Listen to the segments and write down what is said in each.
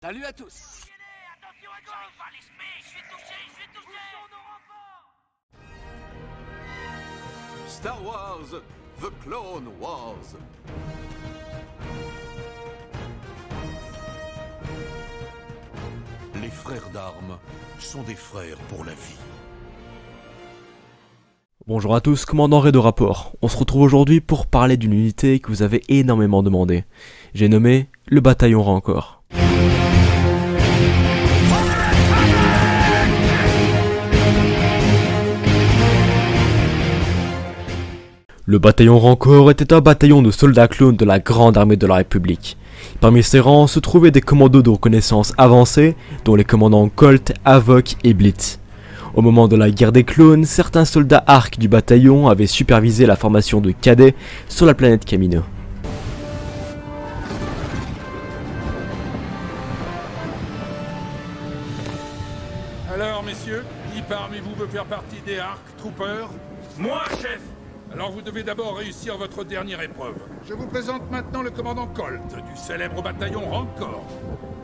Salut à tous. Star Wars, The Clone Wars. Les frères d'armes sont des frères pour la vie. Bonjour à tous, commandant Ray de Rapport. On se retrouve aujourd'hui pour parler d'une unité que vous avez énormément demandé. J'ai nommé le bataillon Rancor. Le bataillon Rancor était un bataillon de soldats clones de la grande armée de la République. Parmi ses rangs se trouvaient des commandos de reconnaissance avancés, dont les commandants Colt, Havoc et Blitz. Au moment de la guerre des clones, certains soldats ARC du bataillon avaient supervisé la formation de cadets sur la planète Kamino. Alors messieurs, qui parmi vous veut faire partie des ARC Troopers? Moi, chef! Alors vous devez d'abord réussir votre dernière épreuve. Je vous présente maintenant le commandant Colt, du célèbre bataillon Rancor.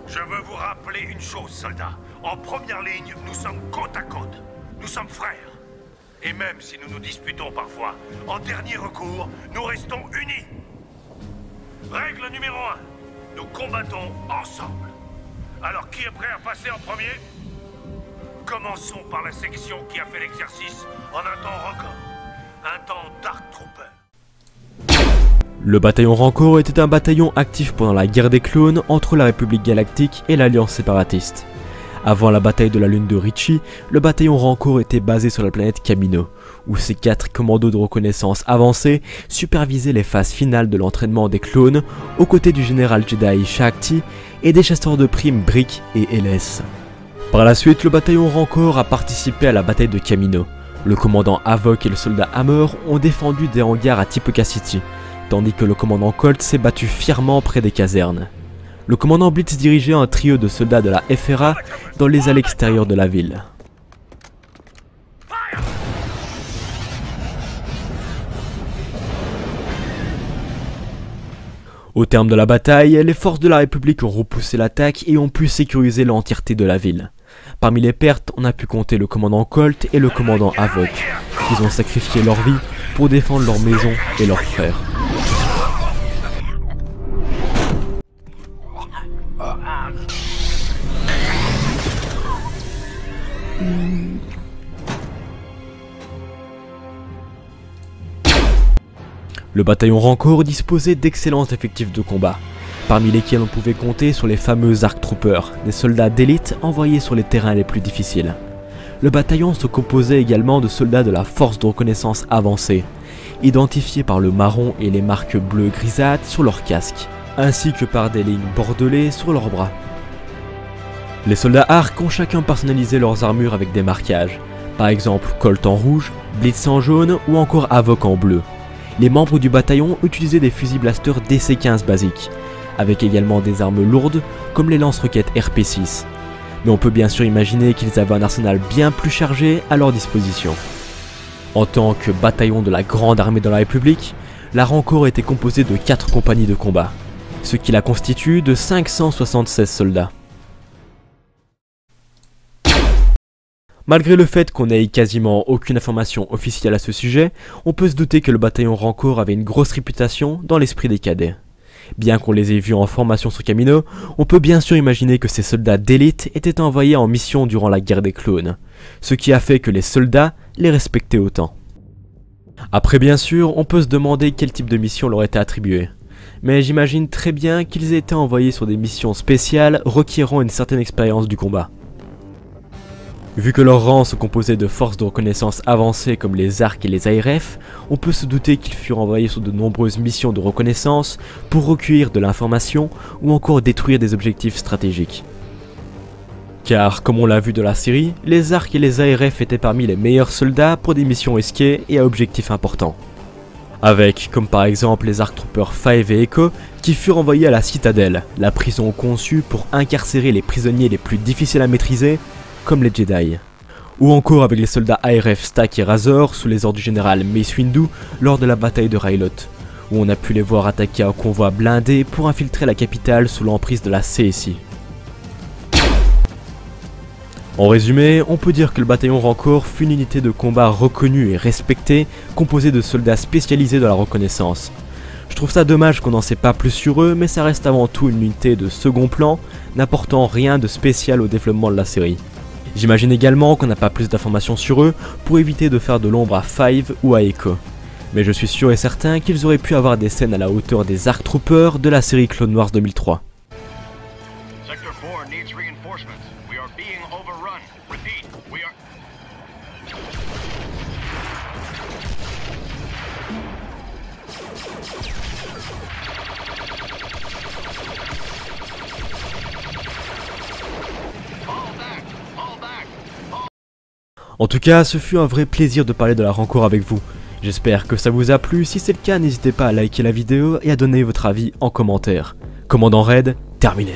Je veux vous rappeler une chose, soldats. En première ligne, nous sommes côte à côte. Nous sommes frères. Et même si nous nous disputons parfois, en dernier recours, nous restons unis. Règle numéro 1. Nous combattons ensemble. Alors qui est prêt à passer en premier? Commençons par la section qui a fait l'exercice en un temps record. Un temps Dark Trooper. Le bataillon Rancor était un bataillon actif pendant la guerre des clones entre la République Galactique et l'Alliance séparatiste. Avant la bataille de la lune de Ritchie, le bataillon Rancor était basé sur la planète Kamino, où ses 4 commandos de reconnaissance avancés supervisaient les phases finales de l'entraînement des clones, aux côtés du général Jedi Shaak-Ti et des chasseurs de primes Brick et LS. Par la suite, le bataillon Rancor a participé à la bataille de Kamino. Le commandant Havoc et le soldat Hammer ont défendu des hangars à Tipoca City, tandis que le commandant Colt s'est battu fièrement près des casernes. Le commandant Blitz dirigeait un trio de soldats de la FRA dans les allées extérieures de la ville. Au terme de la bataille, les forces de la République ont repoussé l'attaque et ont pu sécuriser l'entièreté de la ville. Parmi les pertes, on a pu compter le commandant Colt et le commandant Havoc. Ils ont sacrifié leur vie pour défendre leur maison et leurs frères. Le bataillon Rancor disposait d'excellents effectifs de combat, parmi lesquels on pouvait compter sur les fameux ARC Troopers, des soldats d'élite envoyés sur les terrains les plus difficiles. Le bataillon se composait également de soldats de la force de reconnaissance avancée, identifiés par le marron et les marques bleues grisâtres sur leurs casques, ainsi que par des lignes bordelées sur leurs bras. Les soldats ARC ont chacun personnalisé leurs armures avec des marquages, par exemple Colt en rouge, Blitz en jaune ou encore Havoc en bleu. Les membres du bataillon utilisaient des fusils blaster DC-15 basiques, avec également des armes lourdes comme les lance-roquettes RP-6. Mais on peut bien sûr imaginer qu'ils avaient un arsenal bien plus chargé à leur disposition. En tant que bataillon de la grande armée de la République, la Rancor était composée de 4 compagnies de combat, ce qui la constitue de 576 soldats. Malgré le fait qu'on n'ait quasiment aucune information officielle à ce sujet, on peut se douter que le bataillon Rancor avait une grosse réputation dans l'esprit des cadets. Bien qu'on les ait vus en formation sur Kamino, on peut bien sûr imaginer que ces soldats d'élite étaient envoyés en mission durant la guerre des clones, ce qui a fait que les soldats les respectaient autant. Après bien sûr, on peut se demander quel type de mission leur était attribué, mais j'imagine très bien qu'ils aient été envoyés sur des missions spéciales requérant une certaine expérience du combat. Vu que leurs rangs se composaient de forces de reconnaissance avancées comme les ARC et les ARF, on peut se douter qu'ils furent envoyés sur de nombreuses missions de reconnaissance pour recueillir de l'information ou encore détruire des objectifs stratégiques. Car, comme on l'a vu de la série, les ARC et les ARF étaient parmi les meilleurs soldats pour des missions risquées et à objectifs importants. Avec, comme par exemple les ARC Troopers 5 et Echo, qui furent envoyés à la Citadelle, la prison conçue pour incarcérer les prisonniers les plus difficiles à maîtriser, comme les Jedi. Ou encore avec les soldats ARF Stack et Razor sous les ordres du général Mace Windu lors de la bataille de Rylot, où on a pu les voir attaquer un convoi blindé pour infiltrer la capitale sous l'emprise de la CSI. En résumé, on peut dire que le bataillon Rancor fut une unité de combat reconnue et respectée, composée de soldats spécialisés dans la reconnaissance. Je trouve ça dommage qu'on n'en sait pas plus sur eux, mais ça reste avant tout une unité de second plan, n'apportant rien de spécial au développement de la série. J'imagine également qu'on n'a pas plus d'informations sur eux pour éviter de faire de l'ombre à Five ou à Echo. Mais je suis sûr et certain qu'ils auraient pu avoir des scènes à la hauteur des ARC Troopers de la série Clone Wars 2003. Sector 4 needs reinforcements. We are being overrun. Repeat, we are... Fall back! Fall back! En tout cas, ce fut un vrai plaisir de parler de la Rancor avec vous. J'espère que ça vous a plu, si c'est le cas, n'hésitez pas à liker la vidéo et à donner votre avis en commentaire. Commandant Red, terminé.